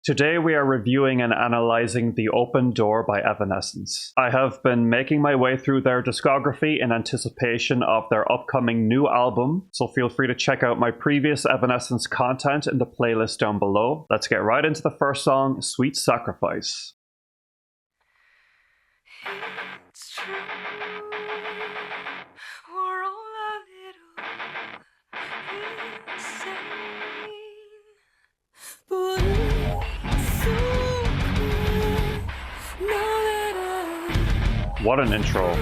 Today we are reviewing and analysing The Open Door by Evanescence. I have been making my way through their discography in anticipation of their upcoming new album, so feel free to check out my previous Evanescence content in the playlist down below. Let's get right into the first song, Sweet Sacrifice. It's true, we're all a little insane, but it's so clear now that What an intro.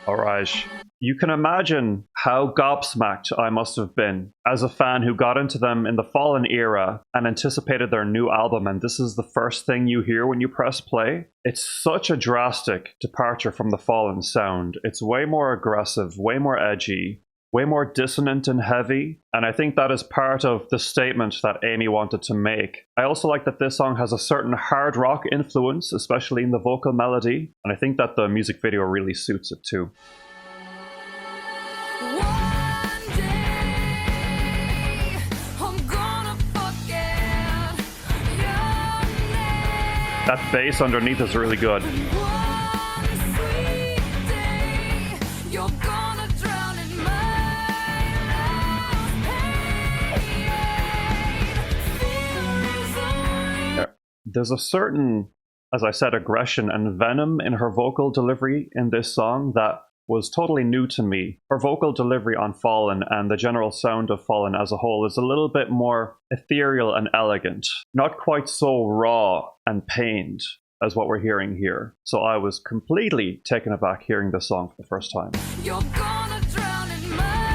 Alright, you can imagine how gobsmacked I must have been as a fan who got into them in the Fallen era and anticipated their new album, and this is the first thing you hear when you press play. It's such a drastic departure from the Fallen sound. It's way more aggressive, way more edgy, way more dissonant and heavy, and I think that is part of the statement that Amy wanted to make. I also like that this song has a certain hard rock influence, especially in the vocal melody, and I think that the music video really suits it too. That bass underneath is really good. There's a certain, as I said, aggression and venom in her vocal delivery in this song that was totally new to me. Her vocal delivery on Fallen and the general sound of Fallen as a whole is a little bit more ethereal and elegant, not quite so raw and pained as what we're hearing here. So I was completely taken aback hearing this song for the first time. You're gonna drown in my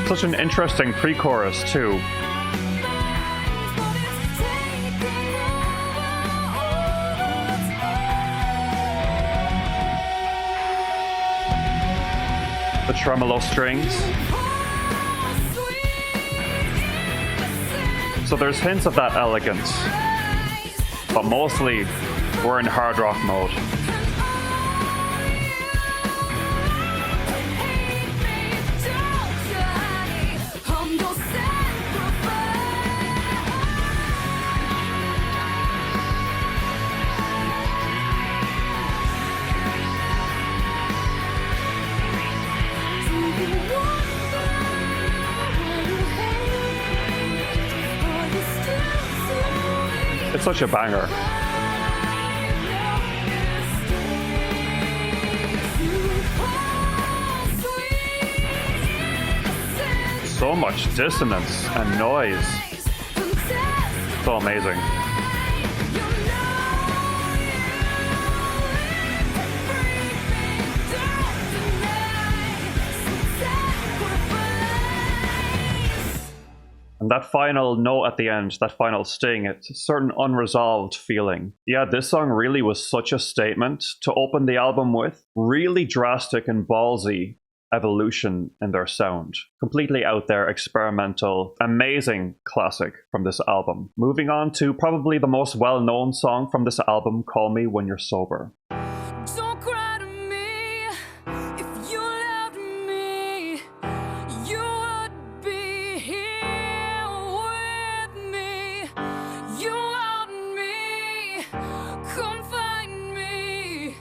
Such an interesting pre-chorus too. The tremolo strings. So there's hints of that elegance, but mostly we're in hard rock mode. It's such a banger. So much dissonance and noise. So amazing. And that final note at the end, that final sting, it's a certain unresolved feeling. Yeah, this song really was such a statement to open the album with. Really drastic and ballsy evolution in their sound. Completely out there, experimental, amazing classic from this album. Moving on to probably the most well-known song from this album, Call Me When You're Sober. Don't cry to me. If you loved me, you would be here with me. You want me, come find me.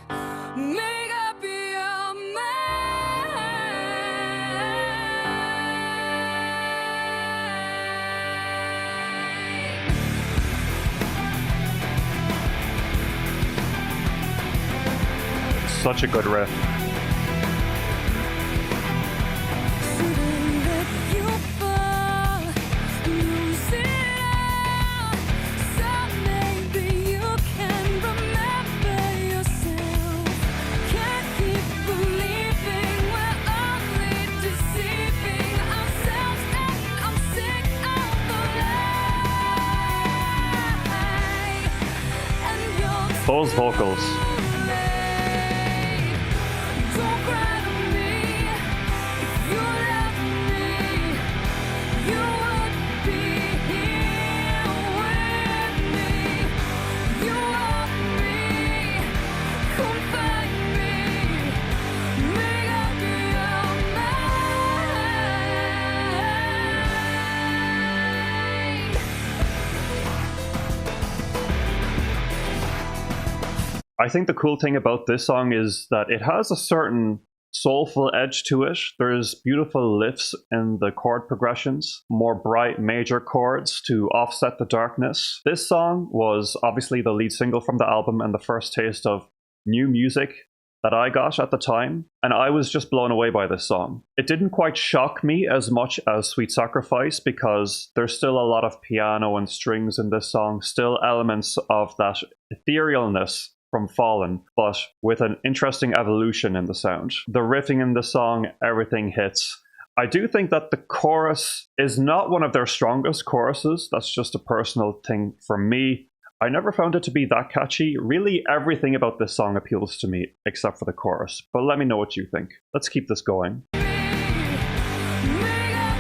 Make I be your man. such a good riff. Shouldn't let you fall, lose it all. So maybe you can remember yourself. Can't keep believing we're only deceiving ourselves, and I'm sick of the lie. And you're Those vocals. don't cry to me. If you love me, you would be here with me. You want me, come find me, make up your mind. I think the cool thing about this song is that it has a certain soulful edge to it. There's beautiful lifts in the chord progressions, more bright major chords to offset the darkness. This song was obviously the lead single from the album and the first taste of new music that I got at the time, and I was just blown away by this song. It didn't quite shock me as much as Sweet Sacrifice because there's still a lot of piano and strings in this song, still elements of that etherealness from Fallen, but with an interesting evolution in the sound. The riffing in the song, everything hits. I do think that the chorus is not one of their strongest choruses. That's just a personal thing for me. I never found it to be that catchy. Really, everything about this song appeals to me, except for the chorus. But let me know what you think. Let's keep this going. Make up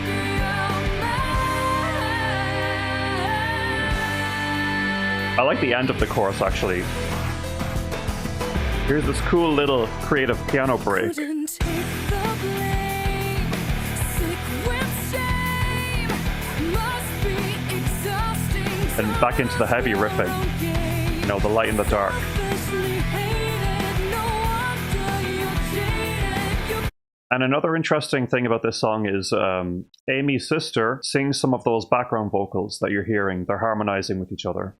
your mind. I like the end of the chorus, actually. Here's this cool little creative piano break. Couldn't take the blame. Sick with shame. Must be exhausting. And back into the heavy riffing. You know, the light in the dark. And another interesting thing about this song is Amy's sister sings some of those background vocals that you're hearing. They're harmonizing with each other.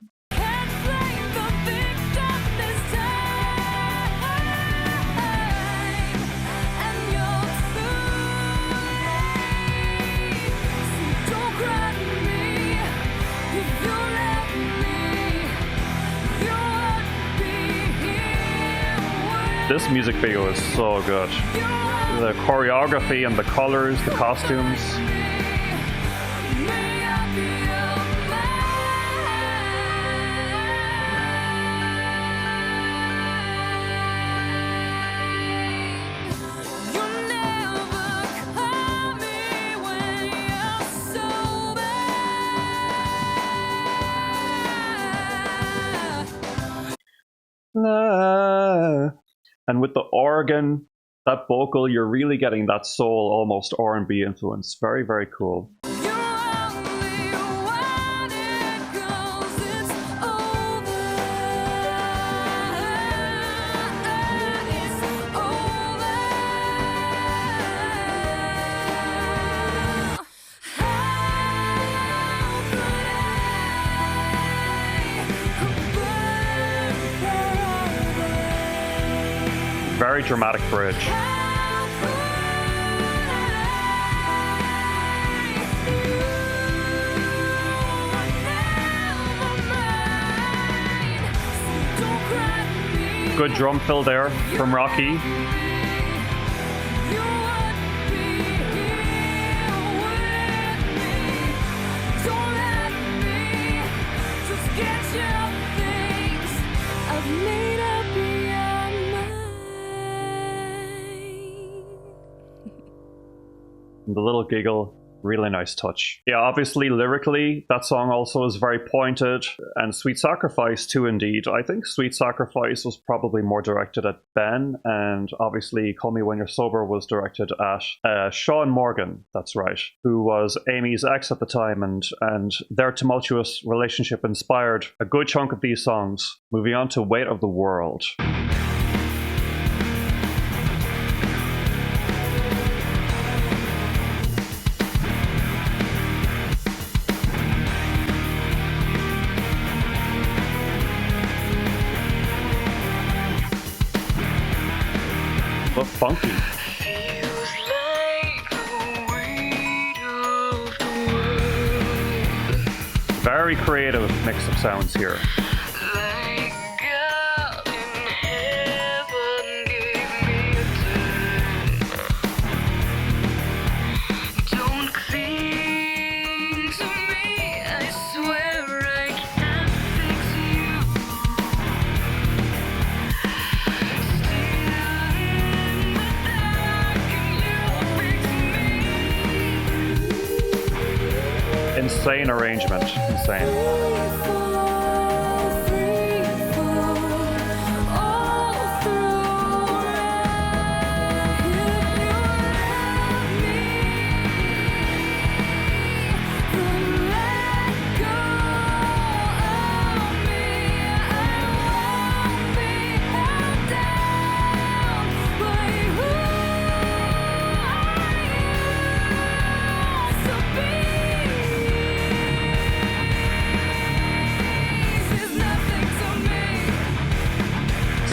This music video is so good. The choreography and the colors, the costumes. And with the organ, that vocal, you're really getting that soul, almost R&B influence. Very, very cool. Very dramatic bridge. Good drum fill there from Rocky. And the little giggle, really nice touch. Yeah, obviously lyrically, that song also is very pointed, and Sweet Sacrifice too indeed. I think Sweet Sacrifice was probably more directed at Ben, and obviously Call Me When You're Sober was directed at Sean Morgan, that's right, who was Amy's ex at the time, and their tumultuous relationship inspired a good chunk of these songs. Moving on to Weight of the World. funky. Feels like the weight of the world. Very creative mix of sounds here. Like God in heaven gave me a turn. Don't cling to me, I swear I can't fix you. Still in the dark and you'll fix me. Insane arrangement. Insane.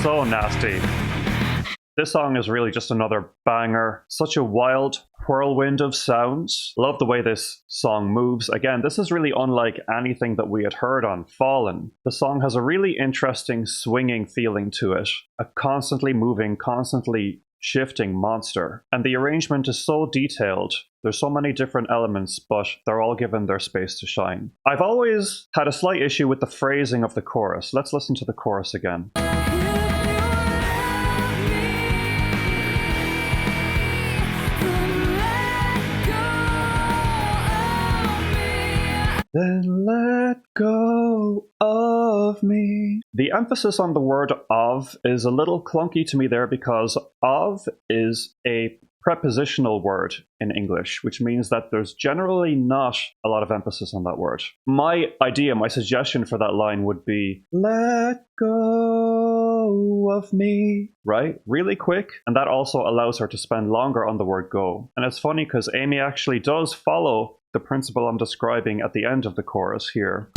So nasty. This song is really just another banger. Such a wild whirlwind of sounds. Love the way this song moves. Again, this is really unlike anything that we had heard on Fallen. The song has a really interesting swinging feeling to it. A constantly moving, constantly shifting monster. And the arrangement is so detailed. There's so many different elements, but they're all given their space to shine. I've always had a slight issue with the phrasing of the chorus. Let's listen to the chorus again. Then let go of me. The emphasis on the word of is a little clunky to me there because of is a prepositional word in English, which means that there's generally not a lot of emphasis on that word. My idea, my suggestion for that line would be, let go of me, right? Really quick. And that also allows her to spend longer on the word go. And it's funny because Amy actually does follow the principle I'm describing at the end of the chorus here.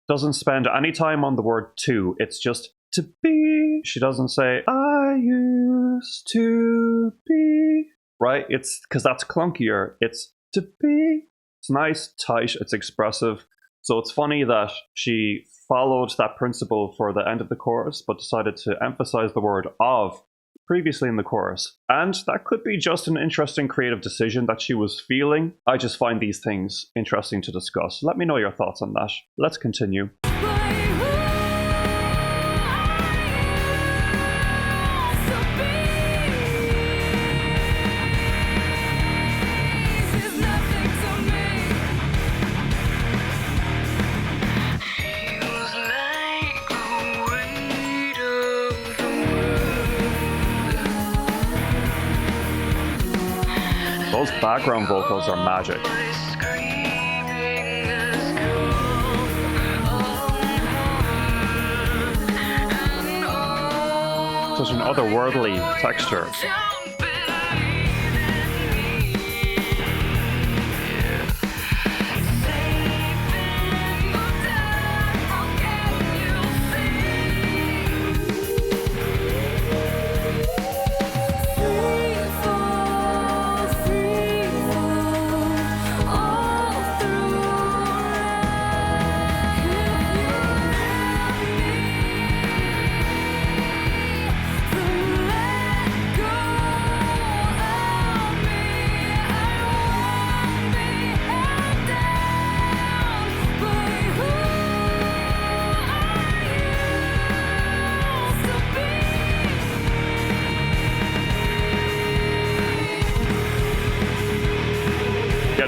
Doesn't spend any time on the word to, it's just to be. She doesn't say, I used to be, right? It's because that's clunkier. It's to be. It's nice, tight, it's expressive. So it's funny that she followed that principle for the end of the chorus, but decided to emphasize the word of previously in the chorus. And that could be just an interesting creative decision that she was feeling. I just find these things interesting to discuss. Let me know your thoughts on that. Let's continue. Those background vocals are magic. Such an otherworldly texture.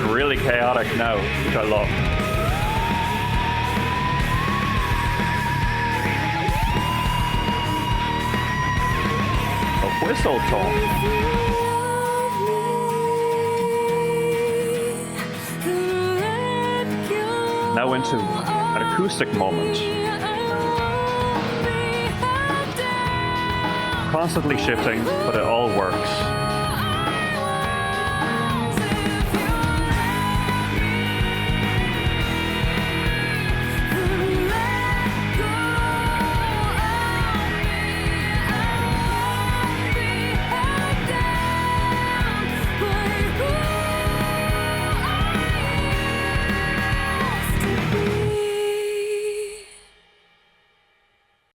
Really chaotic now, which I love. A whistle tone. Now into an acoustic moment. Constantly shifting, but it all works.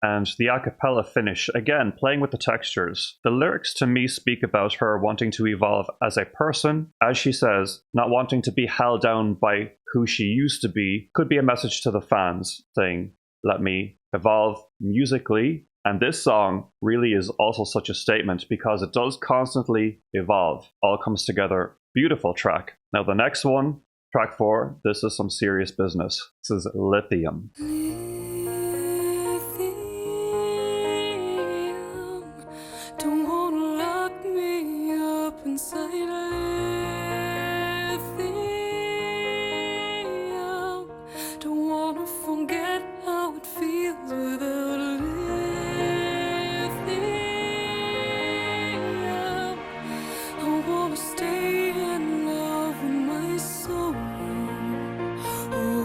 And the a cappella finish, again, playing with the textures. The lyrics to me speak about her wanting to evolve as a person. As she says, not wanting to be held down by who she used to be. Could be a message to the fans saying, let me evolve musically. And this song really is also such a statement because it does constantly evolve. All comes together. Beautiful track. Now the next one, track 4, this is some serious business. This is Lithium. Don't wanna lock me up inside lithium. Don't wanna forget how it feels without lithium. I wanna stay in love with my soul. Oh,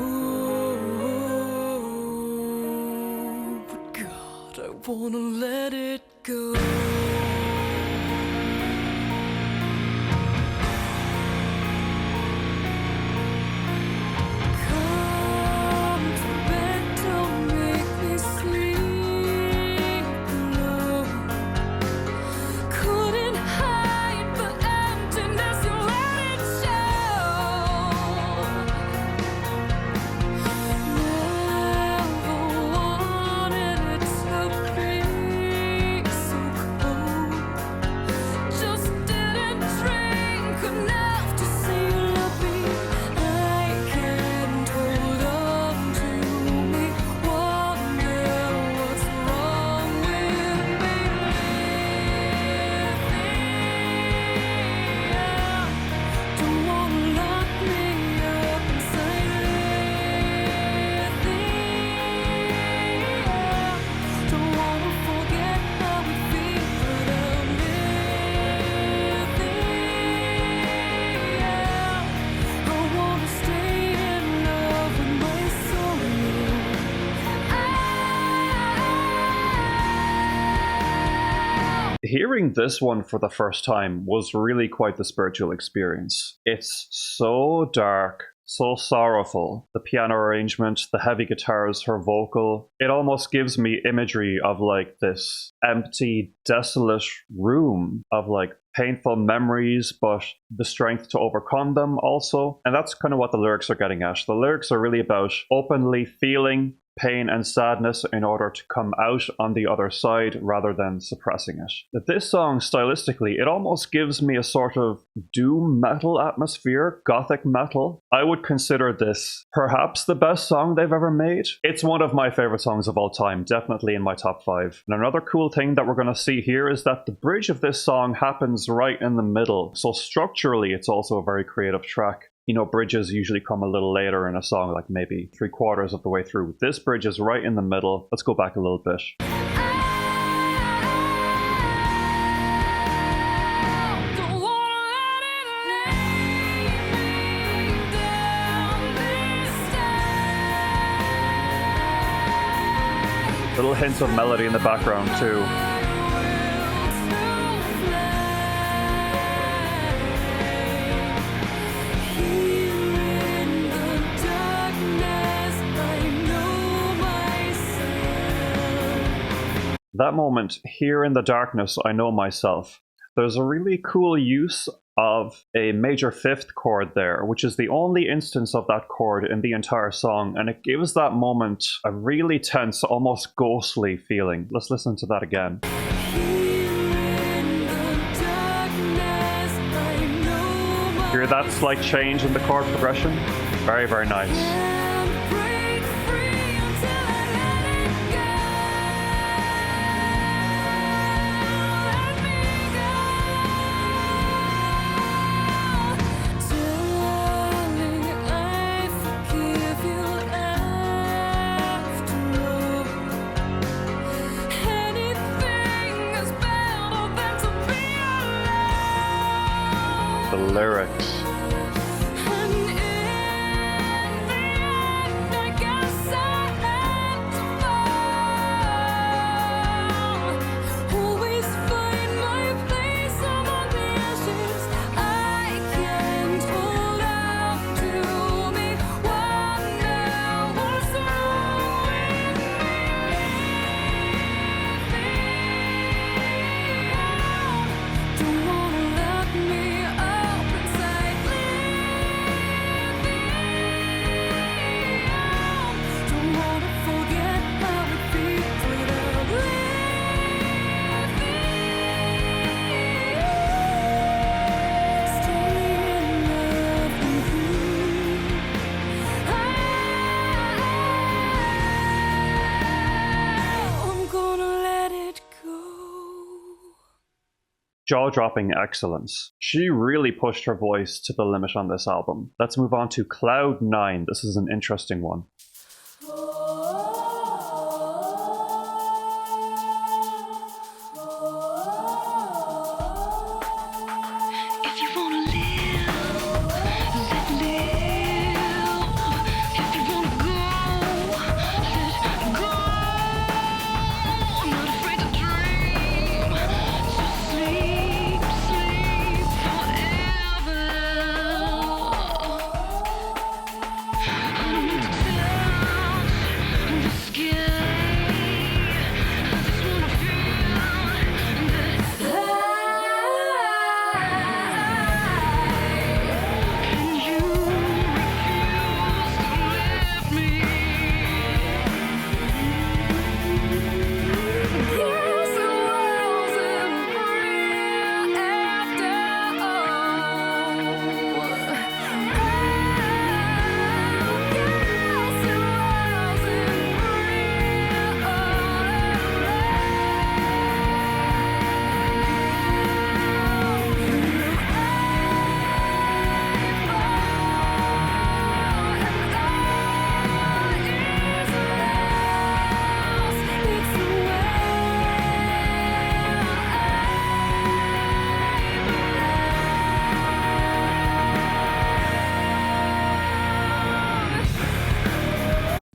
but God, I wanna let it go. Come to bed, don't make me sleep alone. Couldn't hide the emptiness and let it show. Never wanted it to be so cold. Just didn't drink enough to say you love me. I can't hold on to me. Wonder what's wrong with me. Don't wanna lock me up inside lithium. Don't wanna forget how it feels without lithium. I wanna stay in love with my soul. Hearing this one for the first time was really quite the spiritual experience. It's so dark, so sorrowful. The piano arrangement, the heavy guitars, her vocal, it almost gives me imagery of like this empty, desolate room of like painful memories, but the strength to overcome them also. And that's kind of what the lyrics are getting at. The lyrics are really about openly feeling pain and sadness in order to come out on the other side rather than suppressing it. This song, stylistically, it almost gives me a sort of doom metal atmosphere, gothic metal. I would consider this perhaps the best song they've ever made. It's one of my favorite songs of all time, definitely in my top 5. And another cool thing that we're going to see here is that the bridge of this song happens right in the middle. So structurally, it's also a very creative track. You know, bridges usually come a little later in a song, like maybe 3/4 of the way through. This bridge is right in the middle. Let's go back a little bit. Don't wanna let it lay me down this time. Little hints of melody in the background too. That moment, here in the darkness, I know myself. There's a really cool use of a major 5th chord there, which is the only instance of that chord in the entire song, and it gives that moment a really tense, almost ghostly feeling. Let's listen to that again. Hear that slight change in the chord progression? Very, very nice. The lyrics. jaw-dropping excellence. She really pushed her voice to the limit on this album. Let's move on to Cloud 9. This is an interesting one.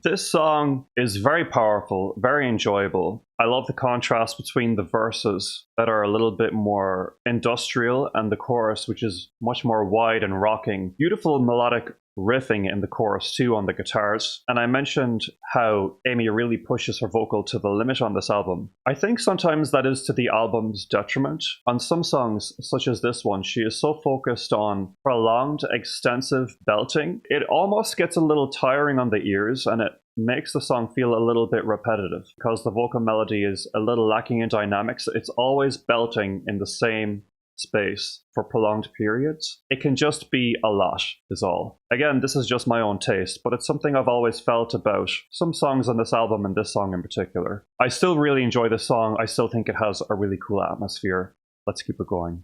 This song is very powerful, very enjoyable. I love the contrast between the verses that are a little bit more industrial and the chorus, which is much more wide and rocking. Beautiful melodic riffing in the chorus too on the guitars. And I mentioned how Amy really pushes her vocal to the limit on this album. I think sometimes that is to the album's detriment. On some songs, such as this one, she is so focused on prolonged, extensive belting, it almost gets a little tiring on the ears, and it makes the song feel a little bit repetitive because the vocal melody is a little lacking in dynamics. It's always belting in the same space for prolonged periods. It can just be a lot, is all. Again, this is just my own taste, but it's something I've always felt about some songs on this album and this song in particular. I still really enjoy this song. I still think it has a really cool atmosphere. Let's keep it going.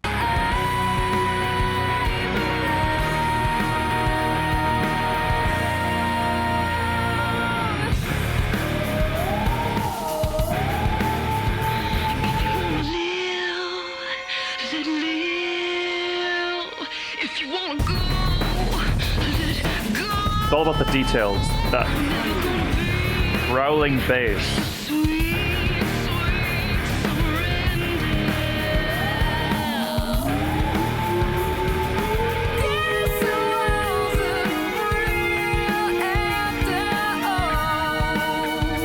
It's all about the details, that growling bass.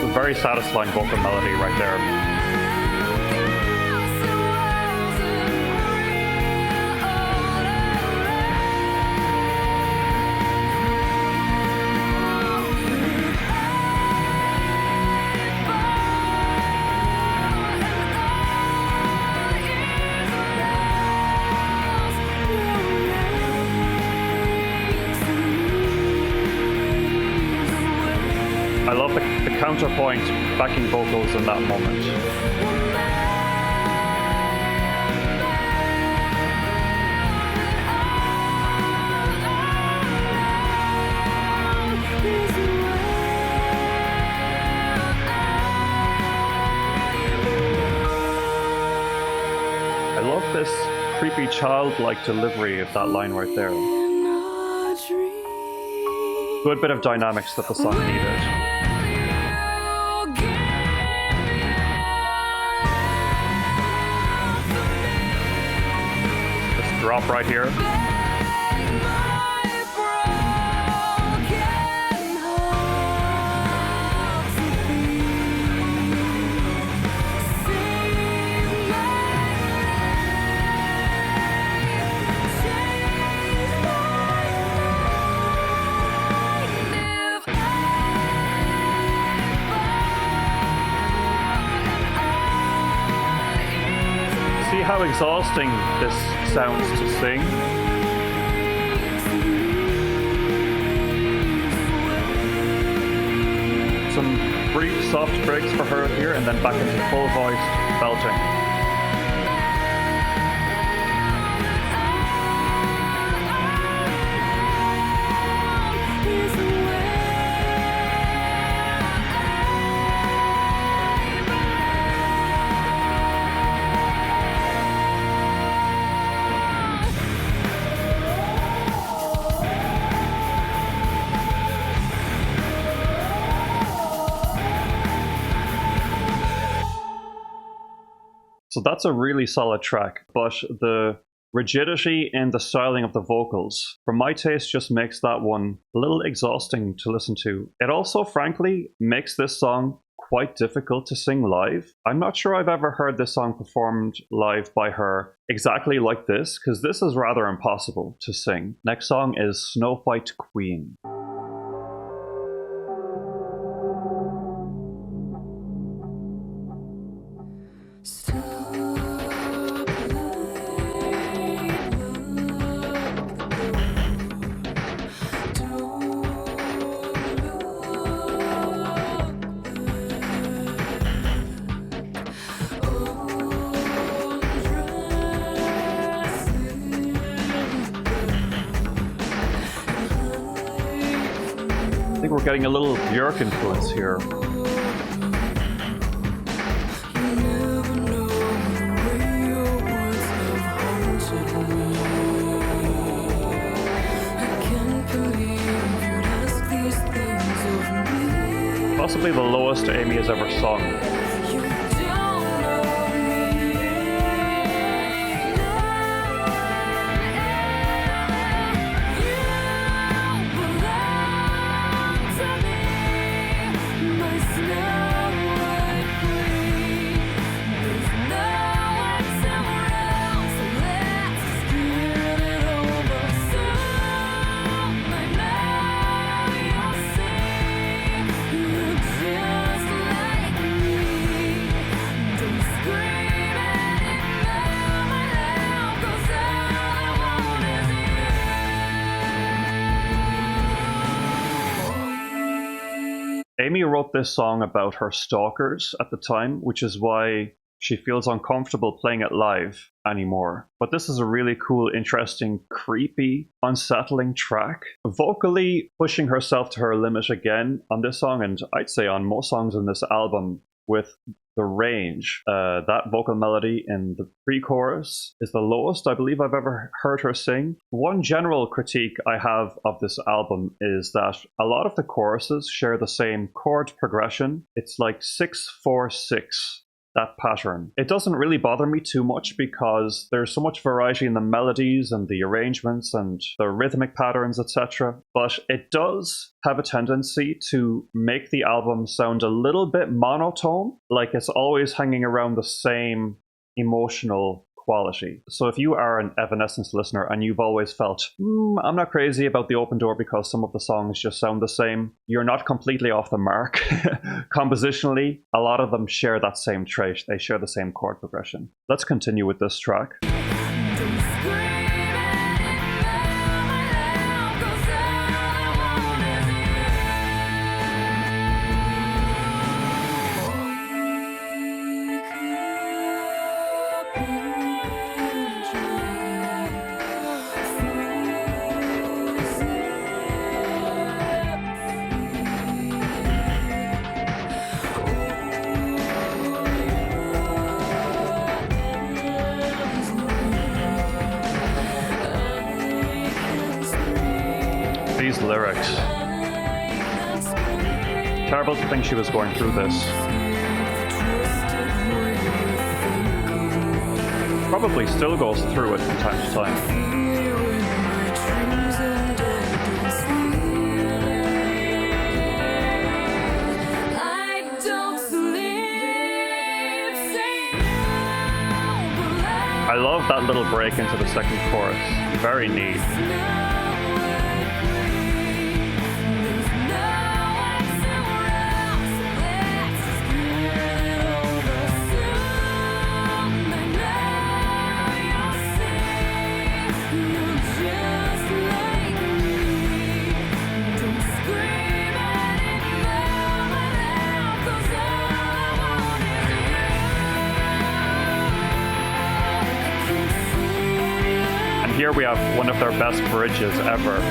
A very satisfying vocal melody right there. I love the counterpoint backing vocals in that moment. I love this creepy childlike delivery of that line right there. Good bit of dynamics that the song needed. Drop right here. See how exhausting this sounds to sing? Some brief soft breaks for her here and then back into full voiced belting. So that's a really solid track, but the rigidity in the styling of the vocals, for my taste, just makes that one a little exhausting to listen to. It also, frankly, makes this song quite difficult to sing live. I'm not sure I've ever heard this song performed live by her exactly like this, because this is rather impossible to sing. Next song is Snow White Queen. I think we're getting a little Björk influence here. Possibly the lowest Amy has ever sung. Amy wrote this song about her stalkers at the time, which is why she feels uncomfortable playing it live anymore. But this is a really cool, interesting, creepy, unsettling track. Vocally pushing herself to her limit again on this song, and I'd say on most songs in this album, with the range. That vocal melody in the pre-chorus is the lowest I believe I've ever heard her sing. One general critique I have of this album is that a lot of the choruses share the same chord progression. It's like 6-4-6. That pattern. It doesn't really bother me too much because there's so much variety in the melodies and the arrangements and the rhythmic patterns, etc. But it does have a tendency to make the album sound a little bit monotone, like it's always hanging around the same emotional quality. So if you are an Evanescence listener and you've always felt, I'm not crazy about The Open Door because some of the songs just sound the same, you're not completely off the mark. Compositionally, a lot of them share that same trait. They share the same chord progression. Let's continue with this track. These lyrics. Terrible to think she was going through this. Probably still goes through it from time to time. I love that little break into the second chorus. Very neat. Here we have one of their best bridges ever.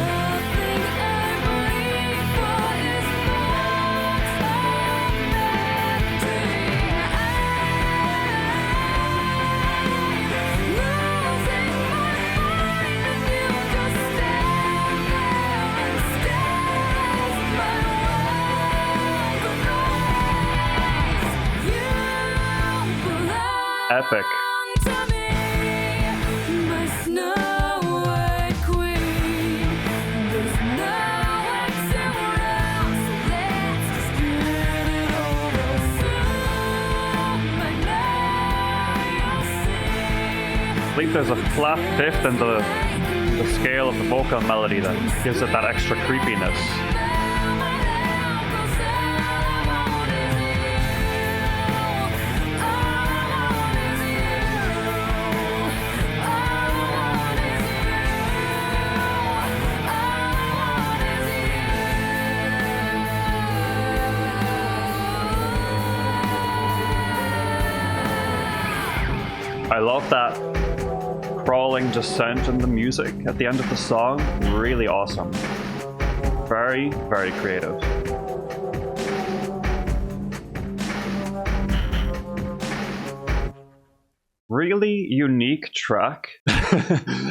Epic. I believe there's a flat fifth in the scale of the vocal melody that gives it that extra creepiness. I love that crawling descent in the music at the end of the song. Really awesome. Very, very creative. Really unique track,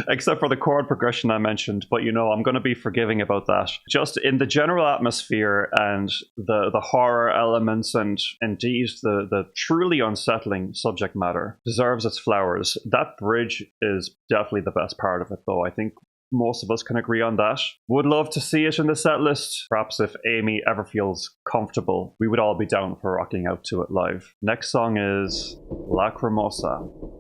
except for the chord progression I mentioned, but I'm going to be forgiving about that. Just in the general atmosphere and the horror elements and indeed the truly unsettling subject matter deserves its flowers. That bridge is definitely the best part of it, though. I think most of us can agree on that. Would love to see it in the set list. Perhaps if Amy ever feels comfortable, we would all be down for rocking out to it live. Next song is Lacrymosa.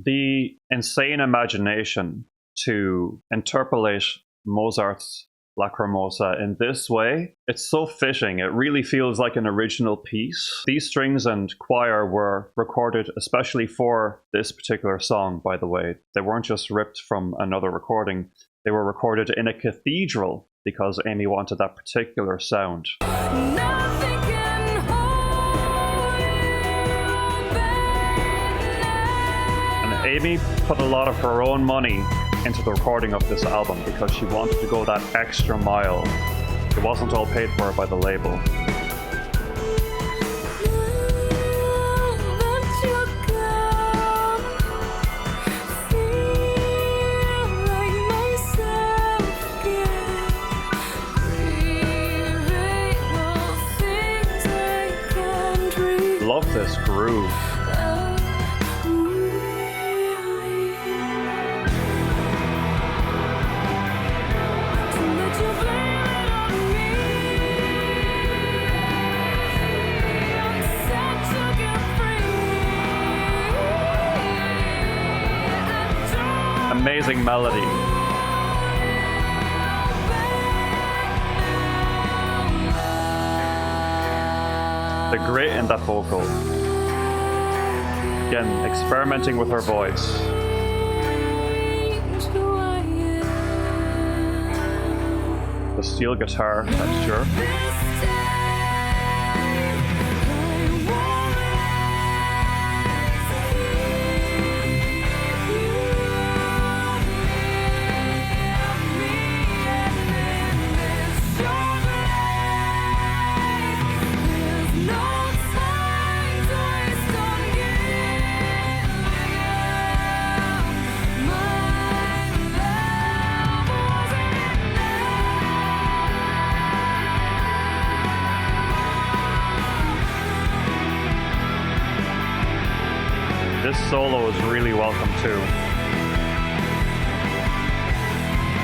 The insane imagination to interpolate Mozart's Lacrymosa in this way, it's so fitting. It really feels like an original piece. These strings and choir were recorded especially for this particular song, by the way. They weren't just ripped from another recording. They were recorded in a cathedral because Amy wanted that particular sound. Amy put a lot of her own money into the recording of this album because she wanted to go that extra mile. It wasn't all paid for by the label. Love this groove. Amazing melody. The grit in that vocal. Again, experimenting with her voice. The steel guitar texture. This solo is really welcome too.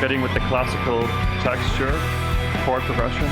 Fitting with the classical texture, chord progression.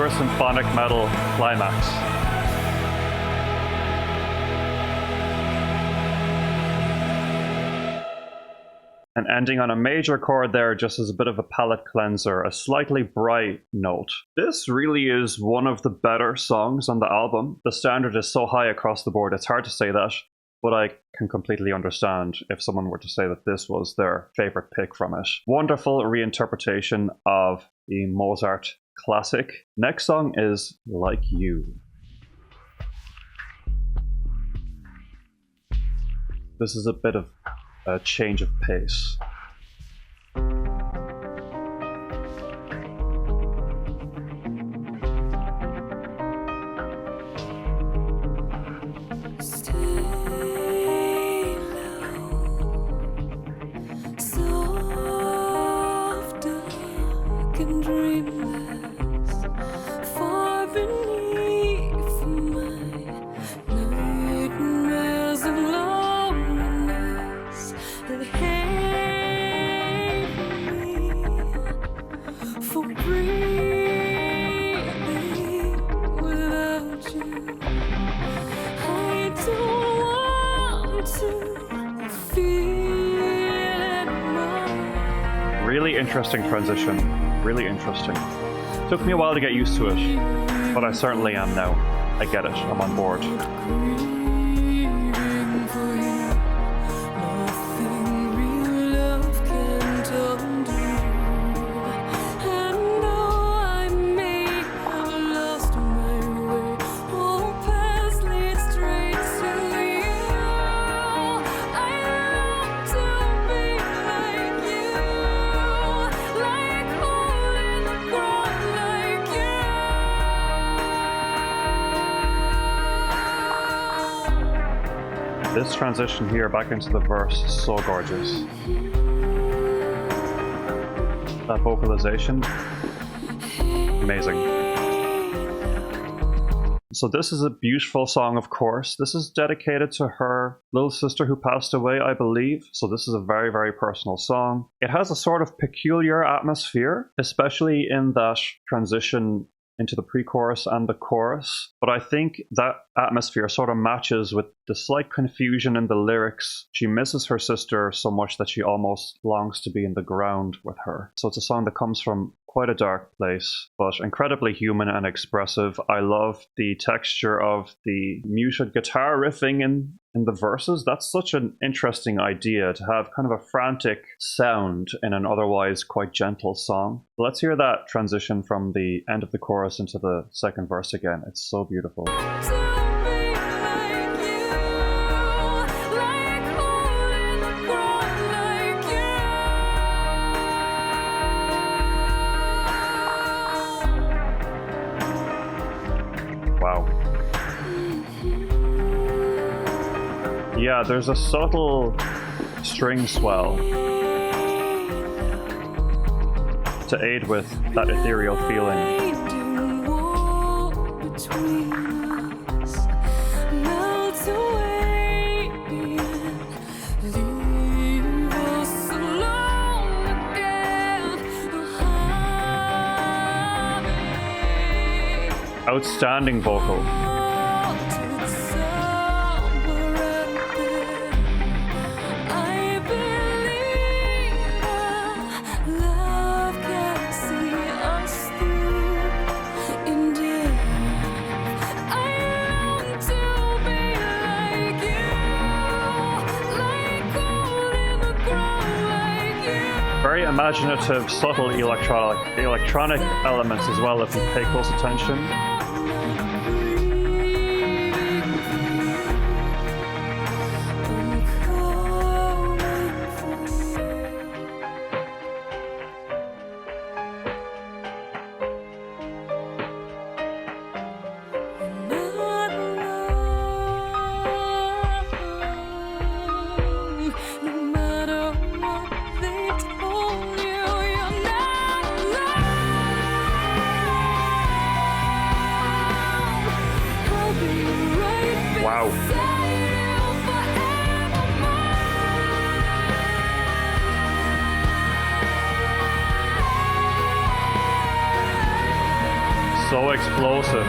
pure symphonic metal climax. And ending on a major chord there just as a bit of a palate cleanser, a slightly bright note. This really is one of the better songs on the album. The standard is so high across the board, it's hard to say that, but I can completely understand if someone were to say that this was their favorite pick from it. Wonderful reinterpretation of the Mozart classic. Next song is Like You. This is a bit of a change of pace. Really interesting transition, really interesting. Took me a while to get used to it, but I certainly am now. I get it, I'm on board. This transition here back into the verse is so gorgeous. That vocalization, amazing. So this is a beautiful song, of course. This is dedicated to her little sister who passed away, I believe. So this is a very, very personal song. It has a sort of peculiar atmosphere, especially in that transition into the pre-chorus and the chorus, but I think that atmosphere sort of matches with the slight confusion in the lyrics. She misses her sister so much that she almost longs to be in the ground with her. So it's a song that comes from quite a dark place, but incredibly human and expressive. I love the texture of the muted guitar riffing in the verses. That's such an interesting idea, to have kind of a frantic sound in an otherwise quite gentle song. Let's hear that transition from the end of the chorus into the second verse again. It's so beautiful. Wow. Yeah, there's a subtle string swell to aid with that ethereal feeling. Outstanding vocal. Very imaginative, subtle electronic elements as well if you pay close attention. Wow. So explosive.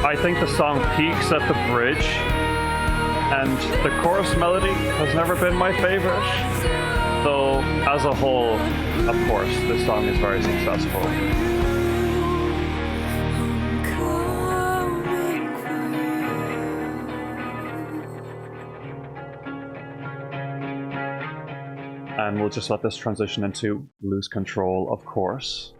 I think the song peaks at the bridge, and the chorus melody has never been my favorite, though as a whole, of course, this song is very successful. And we'll just let this transition into Lose Control, of course.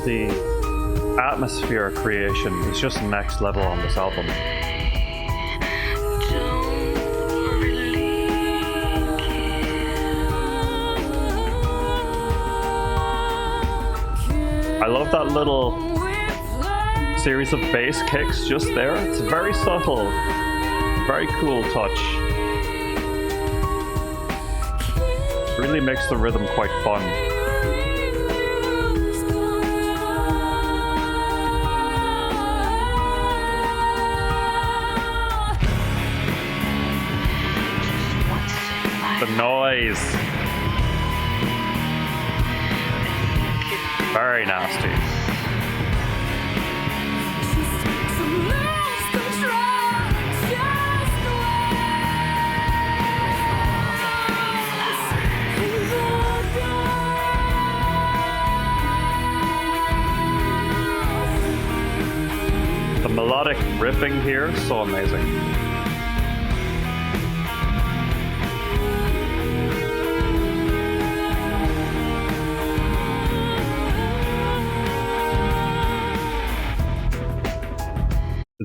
The atmosphere creation is just next level on this album. I love that little series of bass kicks just there. It's very subtle, very cool touch. Really makes the rhythm quite fun. The noise. Very nasty. The melodic riffing here, so amazing.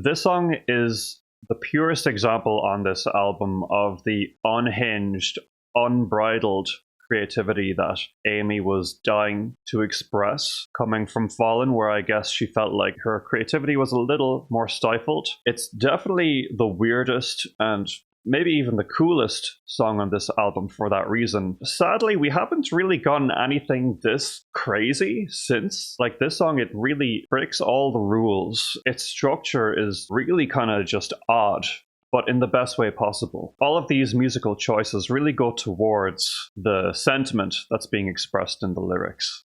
This song is the purest example on this album of the unhinged, unbridled creativity that Amy was dying to express, coming from Fallen, where I guess she felt like her creativity was a little more stifled. It's definitely the weirdest and maybe even the coolest song on this album for that reason. Sadly, we haven't really gotten anything this crazy since. Like, this song, it really breaks all the rules. Its structure is really kind of just odd, but in the best way possible. All of these musical choices really go towards the sentiment that's being expressed in the lyrics.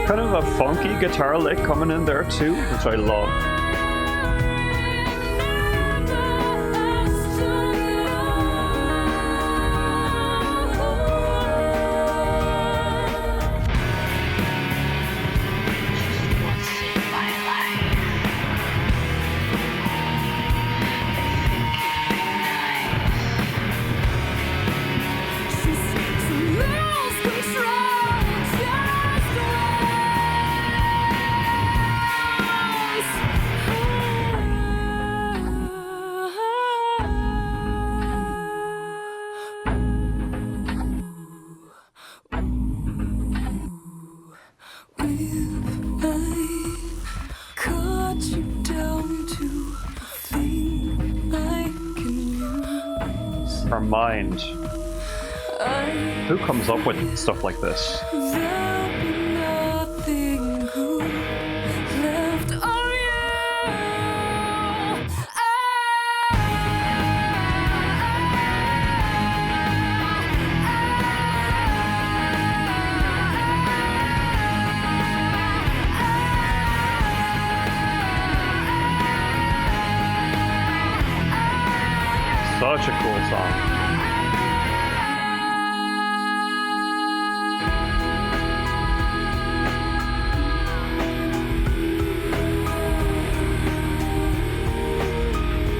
Kind of a funky guitar lick coming in there too, which I love. Her mind. Who comes up with stuff like this? Such a cool song.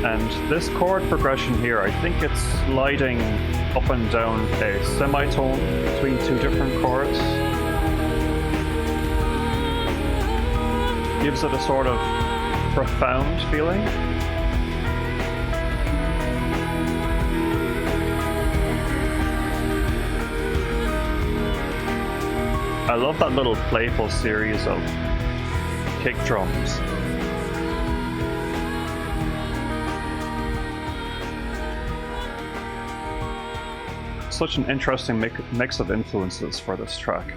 And this chord progression here, I think it's sliding up and down a semitone between two different chords. Gives it a sort of profound feeling. I love that little playful series of kick drums. Such an interesting mix of influences for this track.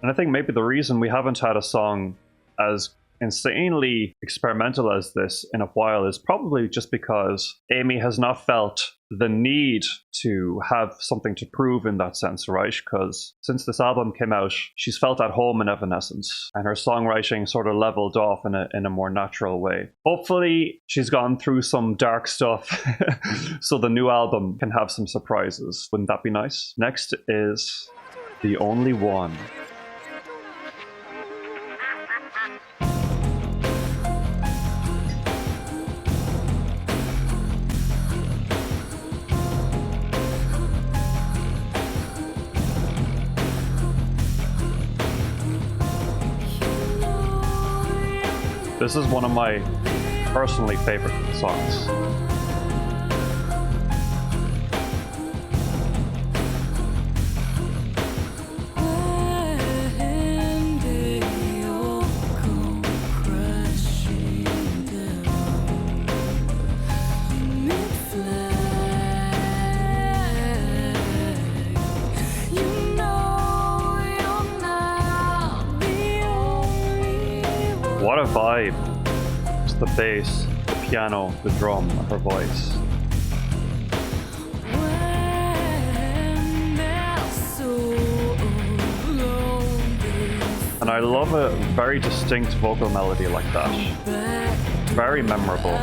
And I think maybe the reason we haven't had a song as insanely experimental as this in a while is probably just because Amy has not felt the need to have something to prove in that sense, right? Because since this album came out, she's felt at home in Evanescence, and her songwriting sort of leveled off in a more natural way. Hopefully, she's gone through some dark stuff, so the new album can have some surprises. Wouldn't that be nice? Next is The Only One. This is one of my personally favorite songs. What a vibe. Just the bass, the piano, the drum, and her voice. And I love a very distinct vocal melody like that. Very memorable.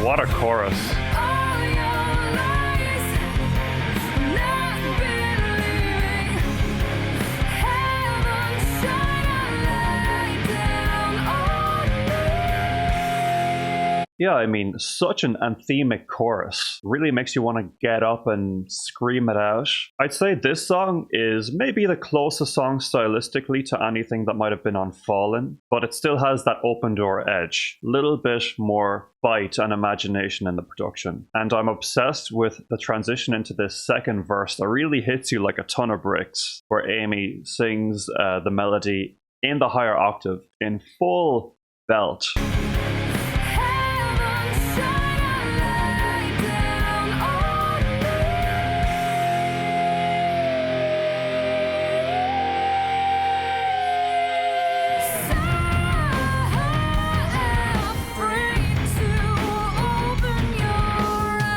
What a chorus. Yeah, I mean, such an anthemic chorus. Really makes you want to get up and scream it out. I'd say this song is maybe the closest song stylistically to anything that might have been on Fallen, but it still has that open door edge. Little bit more bite and imagination in the production. And I'm obsessed with the transition into this second verse that really hits you like a ton of bricks, where Amy sings the melody in the higher octave in full belt.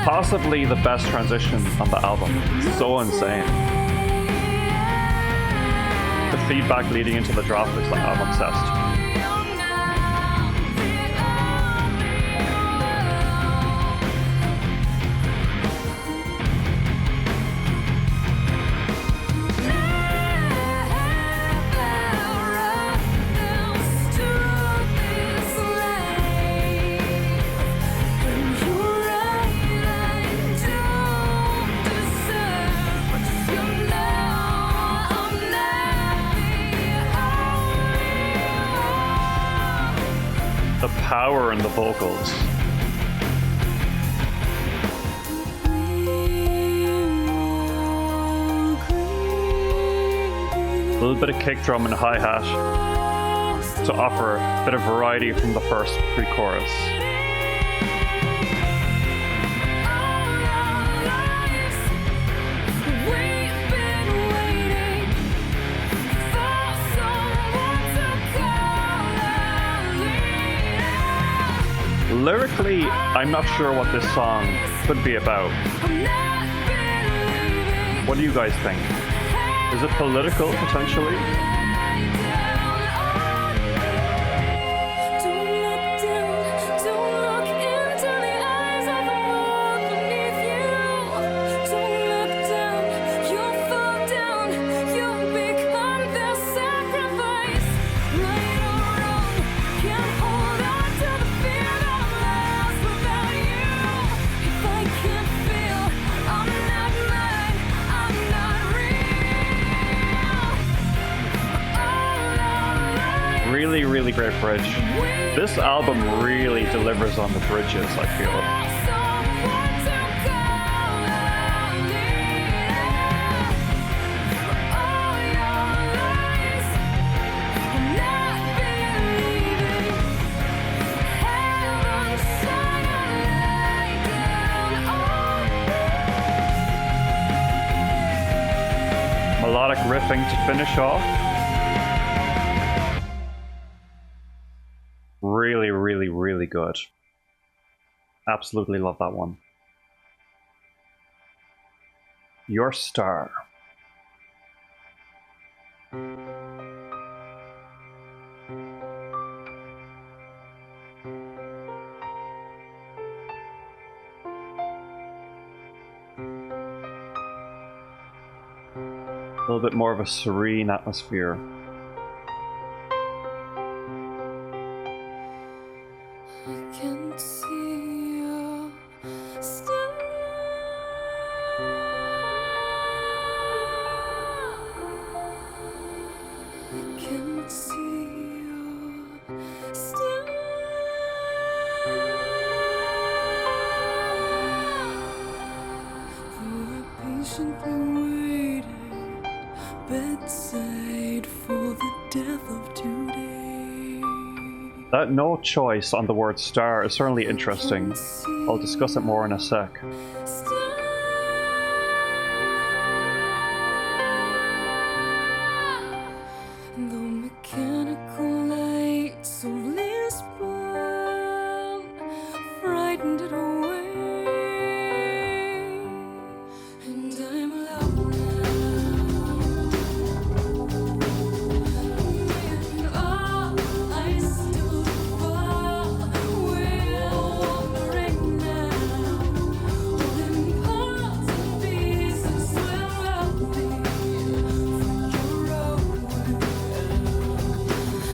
Possibly the best transition on the album. So insane. The feedback leading into the drop is like, I'm obsessed. The power in the vocals. little bit of kick drum and hi-hat to offer a bit of variety from the first pre-chorus. Lyrically, I'm not sure what this song could be about. What do you guys think? Is it political, potentially? Really great bridge. This album really delivers on the bridges, I feel. Melodic riffing to finish off. Really good. Absolutely love that one. Your Star. A little bit more of a serene atmosphere. That no choice on the word star is certainly interesting. I'll discuss it more in a sec.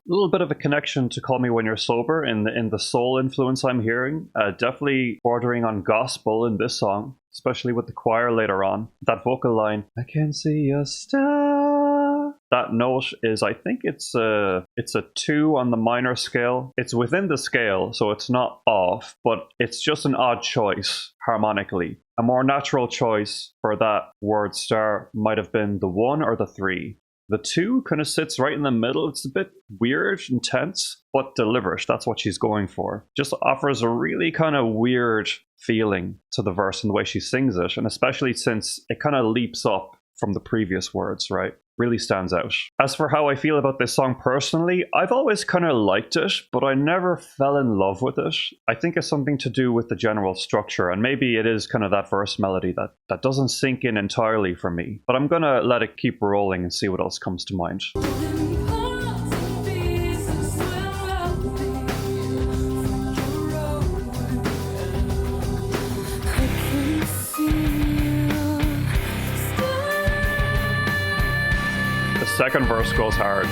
A little bit of a connection to Call Me When You're Sober in the soul influence I'm hearing. Definitely bordering on gospel in this song, especially with the choir later on. That vocal line, I can see a star. That note is, I think it's a 2 on the minor scale. It's within the scale, so it's not off, but it's just an odd choice harmonically. A more natural choice for that word star might have been the 1 or the 3. The 2 kind of sits right in the middle. It's a bit weird, intense, but deliberate. That's what she's going for. Just offers a really kind of weird feeling to the verse and the way she sings it. And especially since it kind of leaps up from the previous words, right? Really stands out. As for how I feel about this song personally, I've always kind of liked it, but I never fell in love with it. I think it's something to do with the general structure, and maybe it is kind of that verse melody that doesn't sink in entirely for me. But I'm gonna let it keep rolling and see what else comes to mind. The second verse goes hard.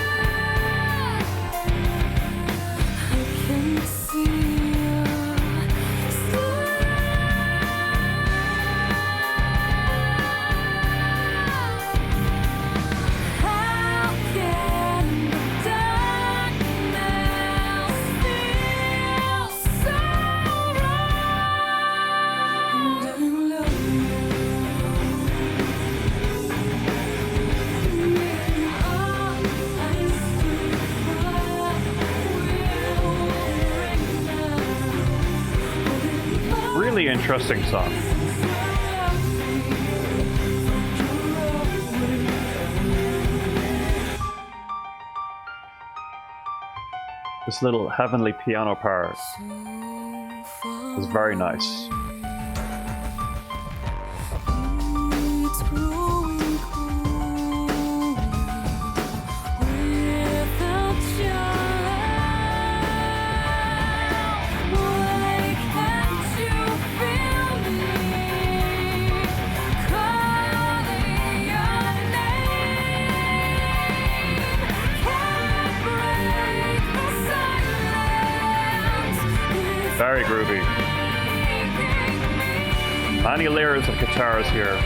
Really interesting song. This little heavenly piano part is very nice. It's growing cold without your love. Why can't you feel me calling your name? Can't break the silence. Very groovy. Many layers of guitars here.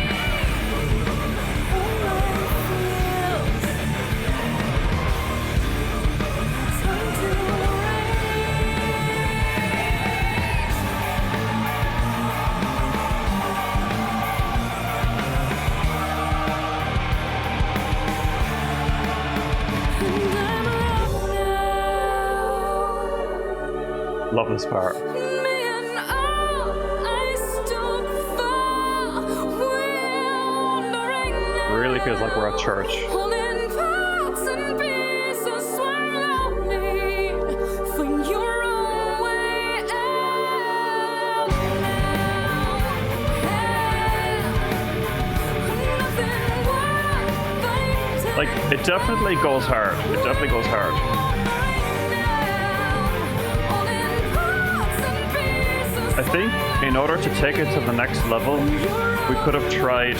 Love this part. Really feels like we're at church. Holding parts and pieces slowly for your own way out now. Nothing worth fighting. Like, it definitely goes hard. It definitely goes hard. I think in order to take it to the next level, we could have tried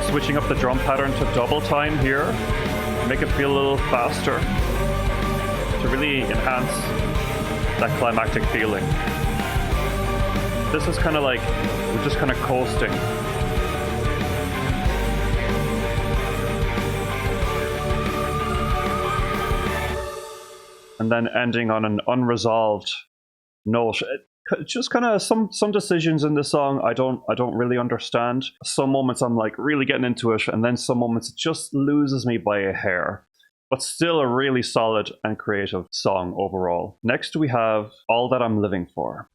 switching up the drum pattern to double time here, make it feel a little faster to really enhance that climactic feeling. This is kind of like we're just kind of coasting. And then ending on an unresolved note. Just kind of some decisions in the song I don't really understand. Some moments I'm like really getting into it, and then some moments it just loses me by a hair. But still a really solid and creative song overall. Next we have All That I'm Living For.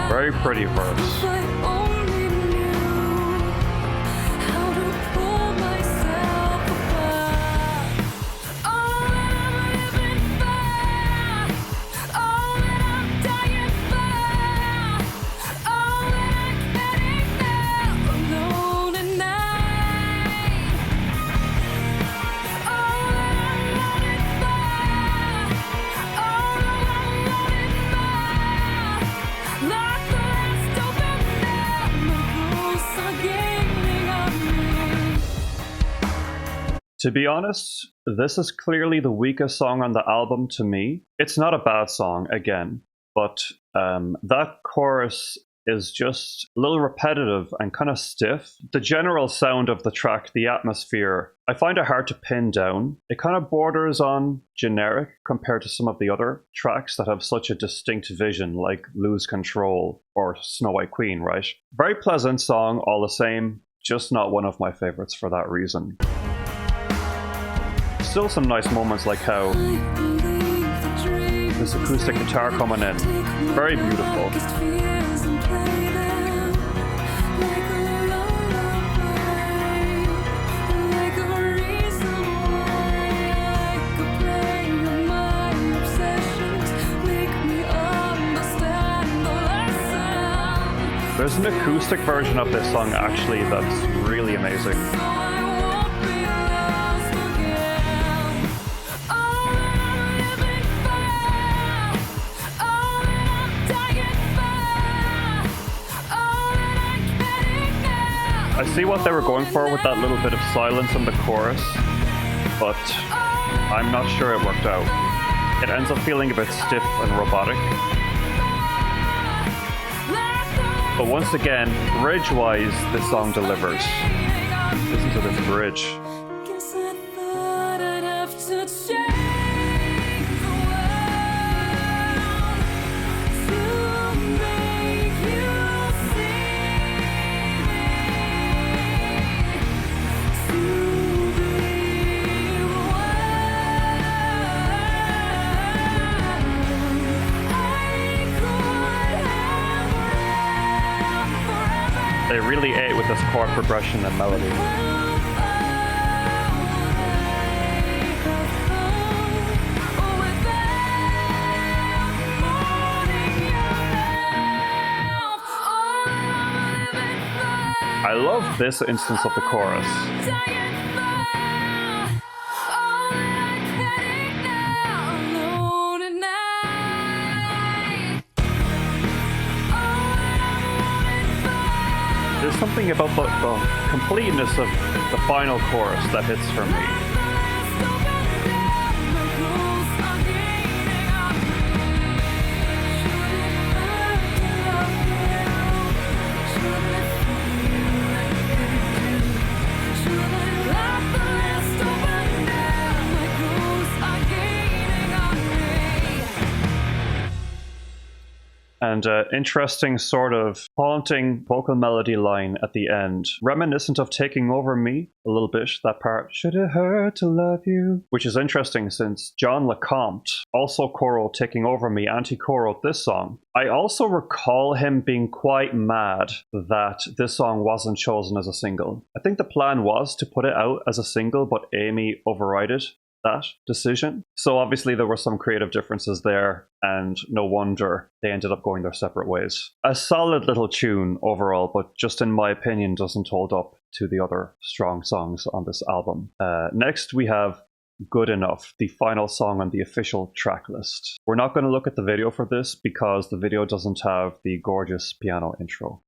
Very pretty verse. To be honest, this is clearly the weakest song on the album to me. It's not a bad song, again, but that chorus is just a little repetitive and kind of stiff. The general sound of the track, the atmosphere, I find it hard to pin down. It kind of borders on generic compared to some of the other tracks that have such a distinct vision, like Lose Control or Snow White Queen, right? Very pleasant song all the same, just not one of my favorites for that reason. Still some nice moments like how this acoustic guitar coming in, very beautiful. There's an acoustic version of this song actually that's really amazing. I see what they were going for with that little bit of silence in the chorus, but I'm not sure it worked out. It ends up feeling a bit stiff and robotic. But once again, bridge-wise, this song delivers. Listen to this bridge. Guess I thought I'd have to change the world to make you see me, to be one. I could have They really ate with this chord progression and melody. I love this instance of the chorus. There's something about the completeness of the final chorus that hits for me. And interesting sort of haunting vocal melody line at the end, reminiscent of Taking Over Me a little bit, that part, should it hurt to love you, which is interesting since John LeCompte, also choral Taking Over Me, and he co-wrote this song. I also recall him being quite mad that this song wasn't chosen as a single. I think the plan was to put it out as a single, but Amy overrided that decision. So obviously there were some creative differences there, and no wonder they ended up going their separate ways. A solid little tune overall, but just in my opinion doesn't hold up to the other strong songs on this album. Next we have Good Enough, the final song on the official track list. We're not going to look at the video for this because the video doesn't have the gorgeous piano intro.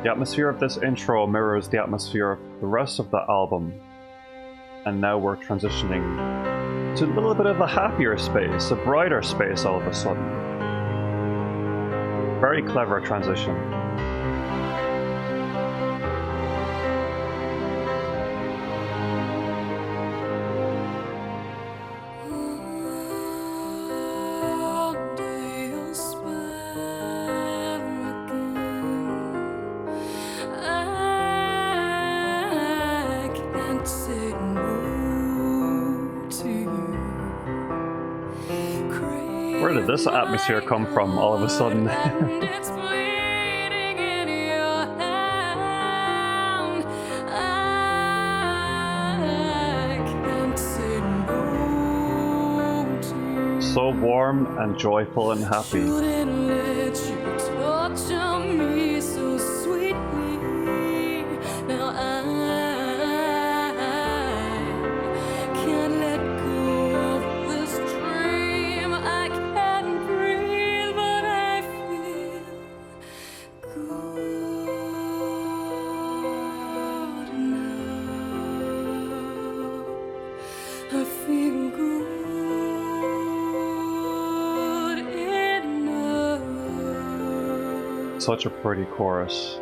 The atmosphere of this intro mirrors the atmosphere of the rest of the album, and now we're transitioning to a little bit of a happier space, a brighter space all of a sudden. Very clever transition. Where did this atmosphere come from all of a sudden? So warm and joyful and happy. Such a pretty chorus.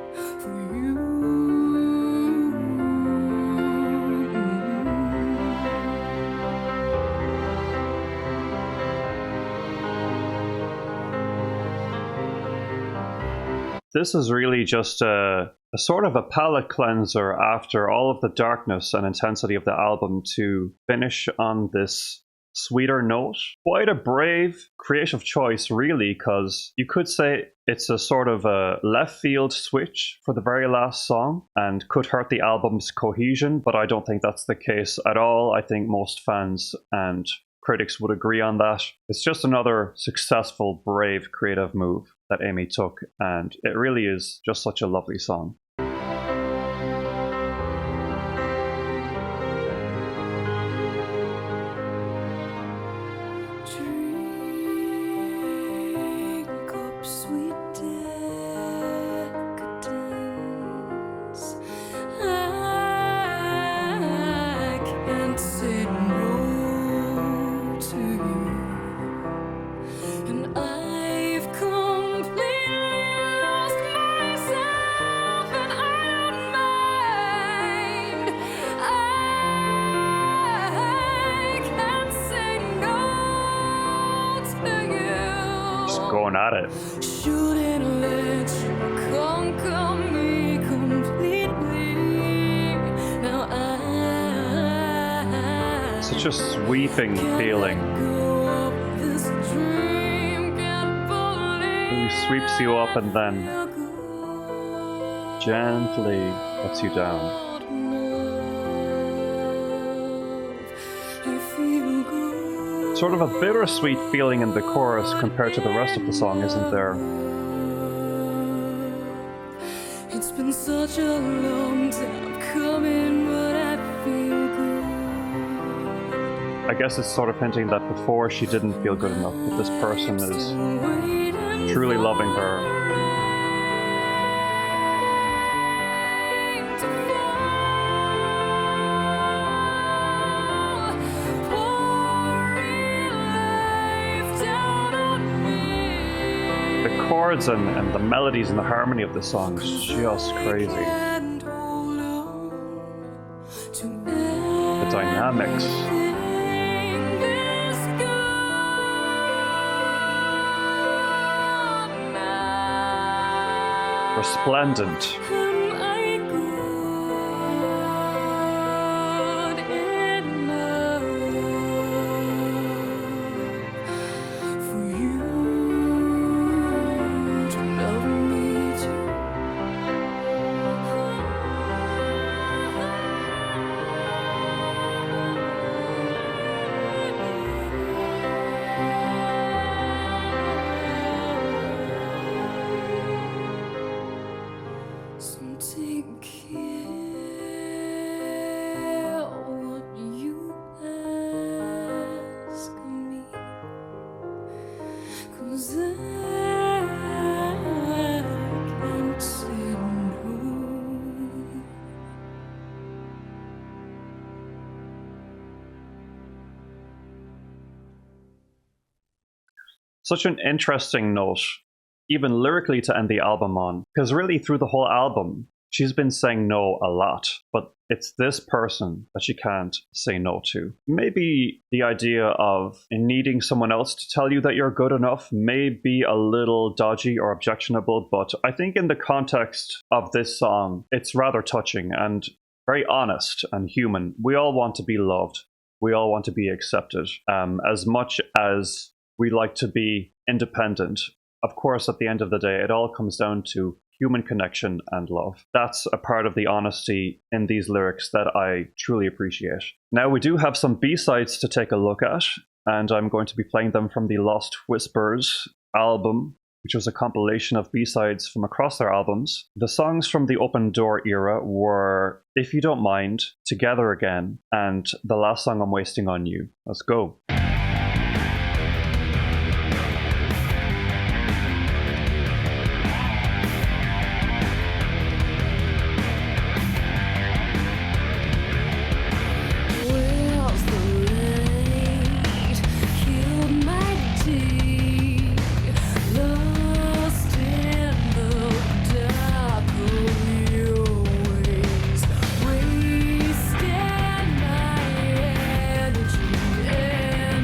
This is really just a sort of a palate cleanser after all of the darkness and intensity of the album to finish on this sweeter note. Quite a brave, creative choice, really, because you could say it's a sort of a left field switch for the very last song and could hurt the album's cohesion, but I don't think that's the case at all. I think most fans and critics would agree on that. It's just another successful, brave, creative move that Amy took, and it really is just such a lovely song. Drink up, sweet decadence. I can't say no to you, and I've completely lost myself, and I don't mind. I can't say no to you. Just going at it. Shouldn't let you conquer me completely. Now I Such a sweeping feeling. this dream can't He sweeps you up and then believe. gently lets you down. Sort of a bittersweet feeling in the chorus compared to the rest of the song, isn't there? It's been such a long time coming, but I feel good. I guess it's sort of hinting that before she didn't feel good enough, but this person is truly loving her. The chords and the melodies and the harmony of the song is just crazy. The dynamics. Resplendent. So take care what you ask me, 'cause I can't say no. Such an interesting note, even lyrically, to end the album on, because really through the whole album, she's been saying no a lot, but it's this person that she can't say no to. Maybe the idea of needing someone else to tell you that you're good enough may be a little dodgy or objectionable, but I think in the context of this song, it's rather touching and very honest and human. We all want to be loved. We all want to be accepted. As much as we like to be independent, of course, at the end of the day, it all comes down to human connection and love. That's a part of the honesty in these lyrics that I truly appreciate. Now, we do have some B-sides to take a look at, and I'm going to be playing them from the Lost Whispers album, which was a compilation of B-sides from across their albums. The songs from the Open Door era were If You Don't Mind, Together Again, and The Last Song I'm Wasting on You. Let's go. Where's the light? Killed my day. Lost in the dark of your ways. Wasting my energy and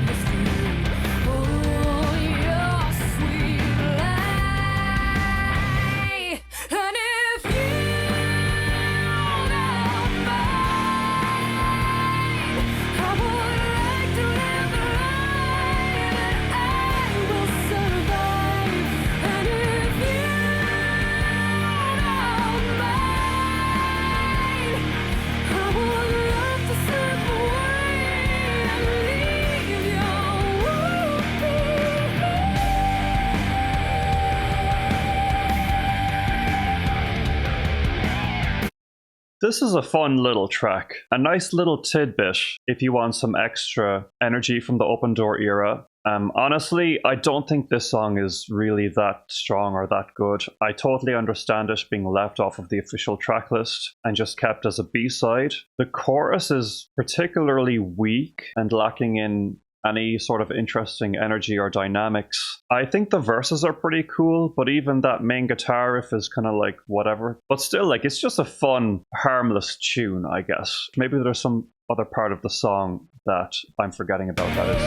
This is a fun little track, a nice little tidbit if you want some extra energy from the Open Door era. Honestly, I don't think this song is really that strong or that good. I totally understand it being left off of the official track list and just kept as a B-side. The chorus is particularly weak and lacking in any sort of interesting energy or dynamics. I think the verses are pretty cool, but even that main guitar riff is kind of like whatever. But still, like, it's just a fun, harmless tune, I guess. Maybe there's some other part of the song that I'm forgetting about that is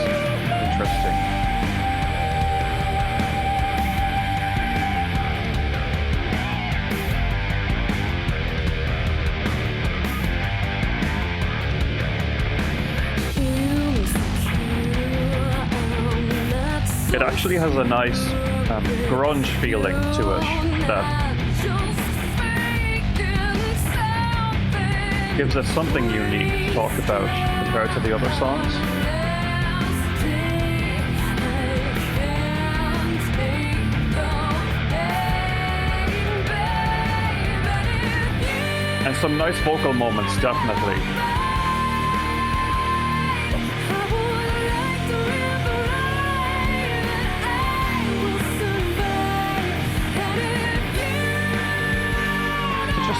interesting. It actually has a nice grunge feeling to it that gives it something unique to talk about compared to the other songs. And some nice vocal moments, definitely.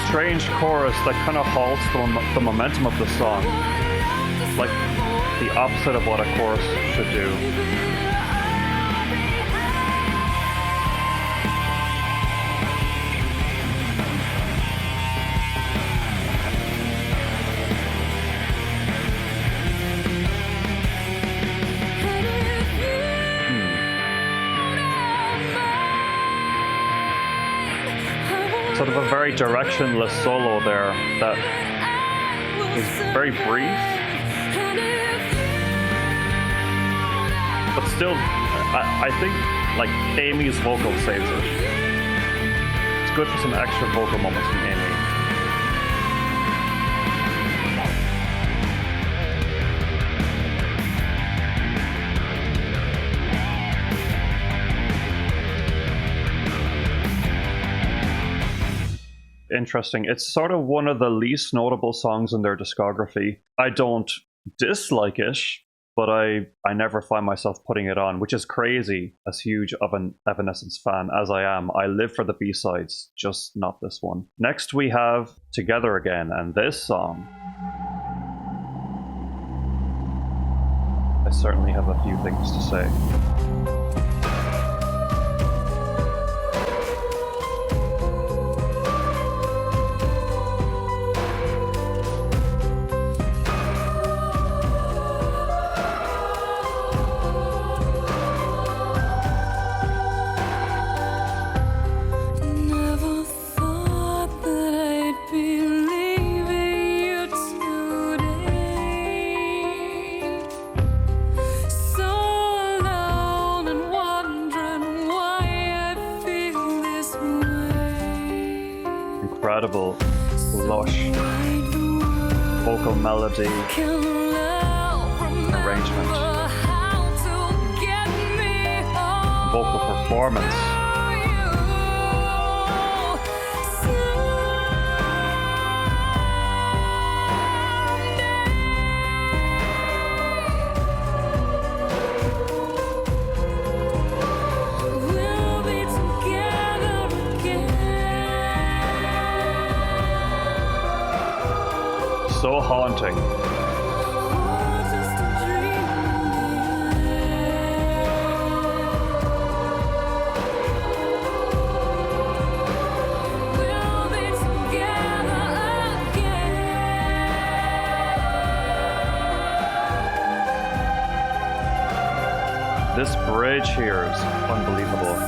Strange chorus that kind of halts the momentum of the song, like the opposite of what a chorus should do. Sort of a very directionless solo there that is very brief, but still, I think like Amy's vocal saves it. It's good for some extra vocal moments from Amy. Interesting. It's sort of one of the least notable songs in their discography. I don't dislike it, but I never find myself putting it on, which is crazy, as huge of an Evanescence fan as I am. I live for the B-sides, just not this one. Next we have Together Again, and this song, I certainly have a few things to say. Incredible, lush vocal melody, arrangement, vocal performance. So haunting. This bridge here is unbelievable.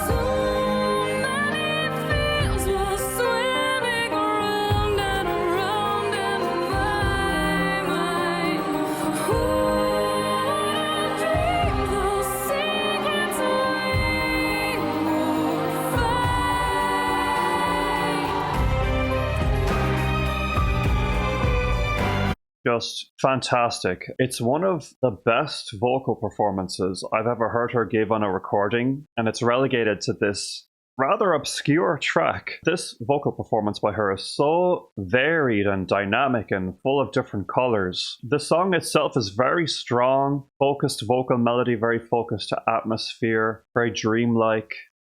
Just fantastic. It's one of the best vocal performances I've ever heard her give on a recording, and it's relegated to this rather obscure track. This vocal performance by her is so varied and dynamic and full of different colors. The song itself is very strong, focused vocal melody, very focused to atmosphere, very dreamlike.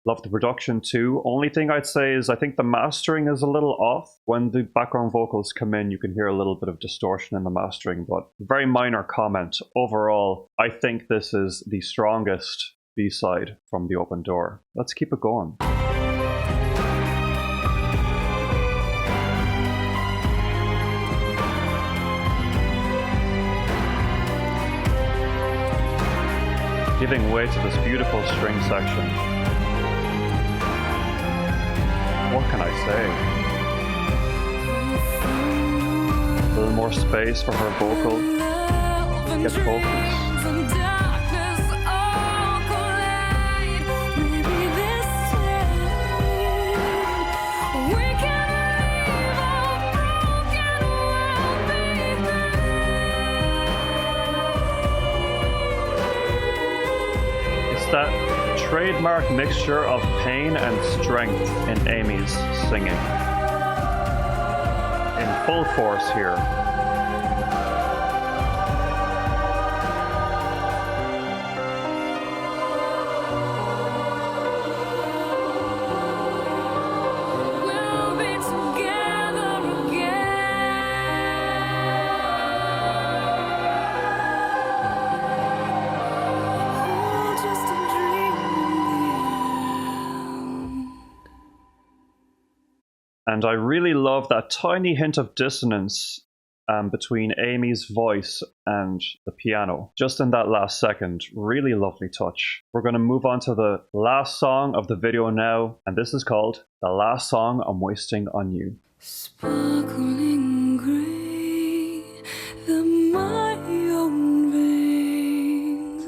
Love the production too. Only thing I'd say is I think the mastering is a little off. When the background vocals come in, you can hear a little bit of distortion in the mastering, but very minor comment. Overall, I think this is the strongest B-side from The Open Door. Let's keep it going. Giving way to this beautiful string section. What can I say? A little more space for her vocal. Get focused. It's that trademark mixture of pain and strength in Amy's singing. In full force here. We'll be together again. Oh, just a dream. And I really love that tiny hint of dissonance between Amy's voice and the piano. Just in that last second. Really lovely touch. We're going to move on to the last song of the video now. And this is called The Last Song I'm Wasting on You. Sparkling gray, the my own veins.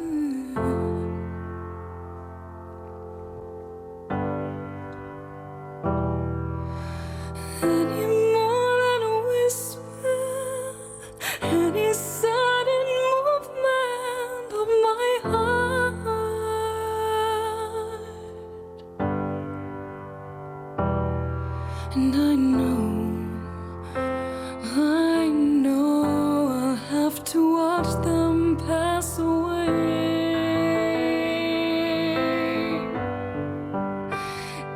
Any more than a whisper, any sudden movement of my heart. And I know I'll have to watch them pass away.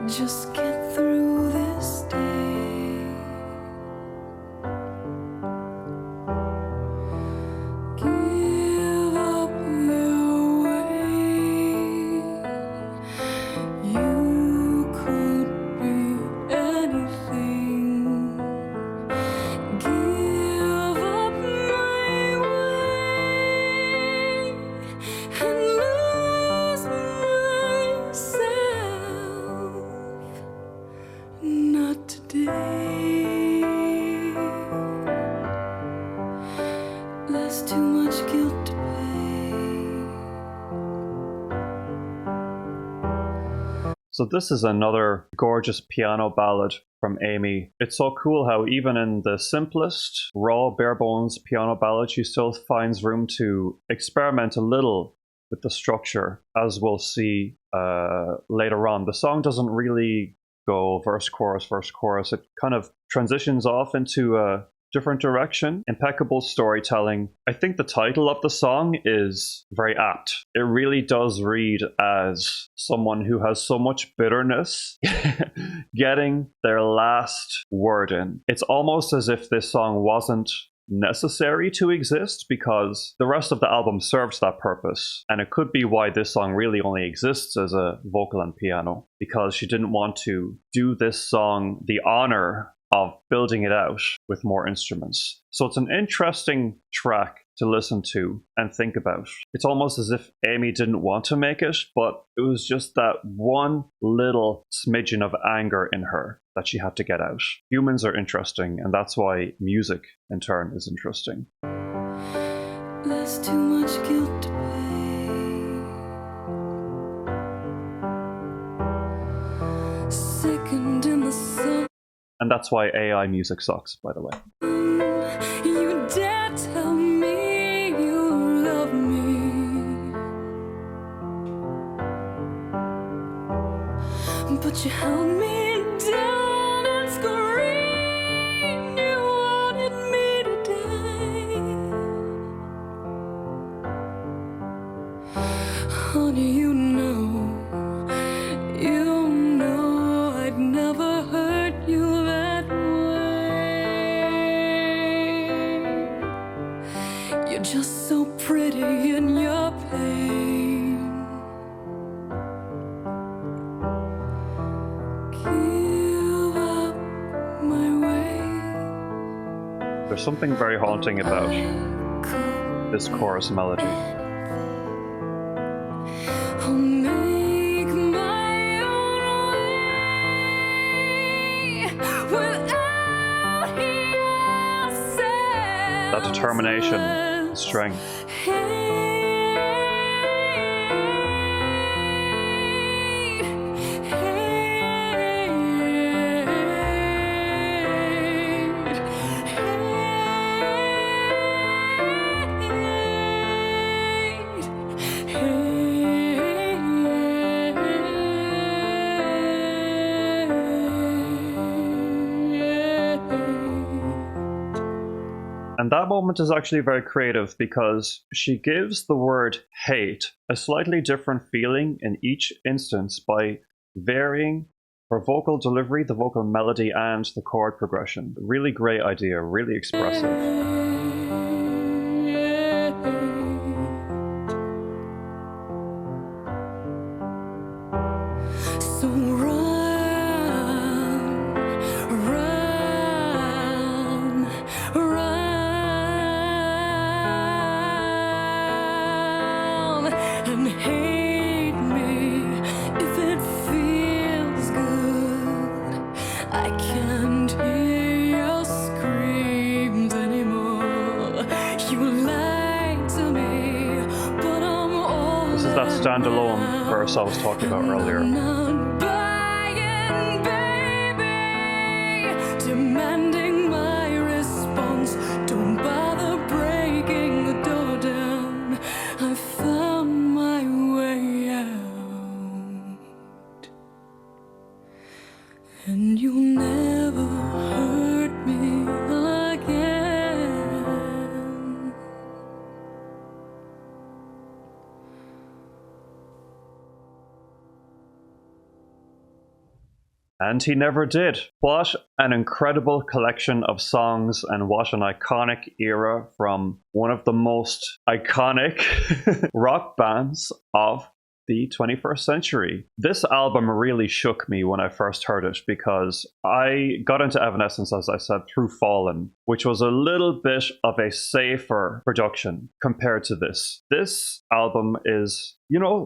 Just get through this day. Give up your way. You could be anything. Give up my way and lose myself. Not today. There's too much guilt to pay. So this is another gorgeous piano ballad from Amy. It's so cool how even in the simplest, raw, bare bones piano ballad, she still finds room to experiment a little with the structure, as we'll see later on. The song doesn't really go verse, chorus, verse, chorus. It kind of transitions off into a different direction. Impeccable storytelling. I think the title of the song is very apt. It really does read as someone who has so much bitterness getting their last word in. It's almost as if this song wasn't necessary to exist because the rest of the album serves that purpose, and it could be why this song really only exists as a vocal and piano, because she didn't want to do this song the honor of building it out with more instruments. So it's an interesting track to listen to and think about. It's almost as if Amy didn't want to make it, but it was just that one little smidgen of anger in her that she had to get out. Humans are interesting, and that's why music in turn is interesting. There's too much guilt to pay. Second in the sun. And that's why AI music sucks, by the way. You dare tell me you love me, but you held me down and screamed you wanted me to die. Honey, you know I'd never hurt you that way. You're just so pretty in your pain. Give up my way. There's something very haunting about this chorus melody. I'll make my own way without your That determination, strength. And that moment is actually very creative because she gives the word hate a slightly different feeling in each instance by varying her vocal delivery, the vocal melody, and the chord progression. Really great idea, really expressive. So run and hate me if it feels good. I can't hear your screams anymore. You lied to me, but I'm all This is that standalone verse I was talking about earlier. not buying, baby, demanding my response. Don't bother breaking the door down. I found my way out, and you'll never hurt me again. And he never did. What an incredible collection of songs, and what an iconic era from one of the most iconic rock bands of the 21st century. This album really shook me when I first heard it because I got into Evanescence, as I said, through Fallen, which was a little bit of a safer production compared to this. This album is,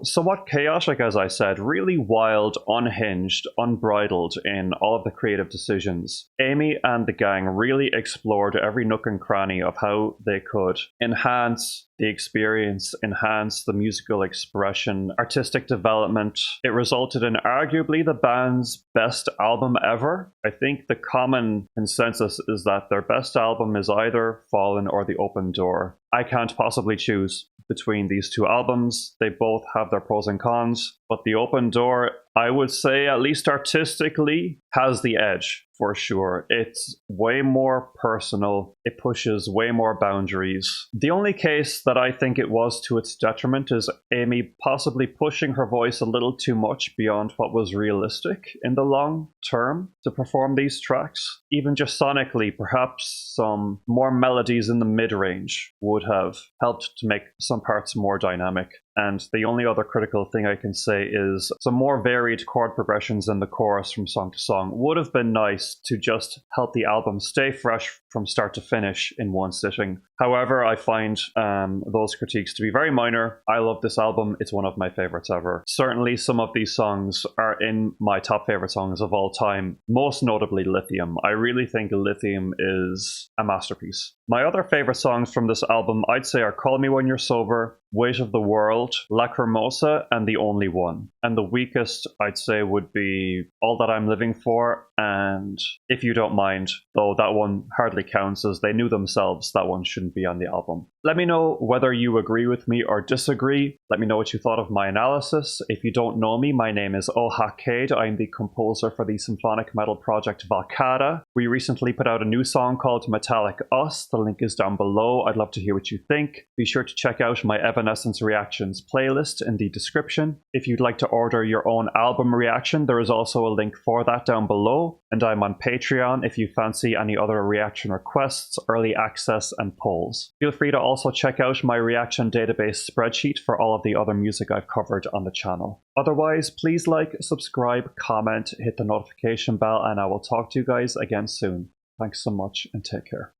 somewhat chaotic, as I said, really wild, unhinged, unbridled in all of the creative decisions. Amy and the gang really explored every nook and cranny of how they could enhance the experience, enhance the musical expression, artistic development. It resulted in arguably the band's best album ever. I think the common consensus is that their best album is either Fallen or The Open Door. I can't possibly choose between these two albums. They both have their pros and cons, but The Open Door, I would say, at least artistically, has the edge for sure. It's way more personal. It pushes way more boundaries. The only case that I think it was to its detriment is Amy possibly pushing her voice a little too much beyond what was realistic in the long term to perform these tracks. Even just sonically, perhaps some more melodies in the mid-range would have helped to make some parts more dynamic. And the only other critical thing I can say is some more varied chord progressions in the chorus from song to song would have been nice to just help the album stay fresh from start to finish in one sitting. However, I find those critiques to be very minor. I love this album. It's one of my favorites ever. Certainly some of these songs are in my top favorite songs of all time, most notably Lithium. I really think Lithium is a masterpiece. My other favorite songs from this album, I'd say, are Call Me When You're Sober, Weight of the World, Lacrymosa, and The Only One. And the weakest, I'd say, would be All That I'm Living For and If You Don't Mind, though that one hardly counts as they knew themselves that one shouldn't be on the album. Let me know whether you agree with me or disagree. Let me know what you thought of my analysis. If you don't know me, my name is Ohakade. I'm the composer for the symphonic metal project Valkada. We recently put out a new song called Metallic Us. The link is down below. I'd love to hear what you think. Be sure to check out my Evanescence reactions playlist in the description. If you'd like to order your own album reaction, there is also a link for that down below. And I'm on Patreon if you fancy any other reaction requests, early access, and polls. Feel free to also check out my reaction database spreadsheet for all of the other music I've covered on the channel. Otherwise, please like, subscribe, comment, hit the notification bell, and I will talk to you guys again soon. Thanks so much and take care.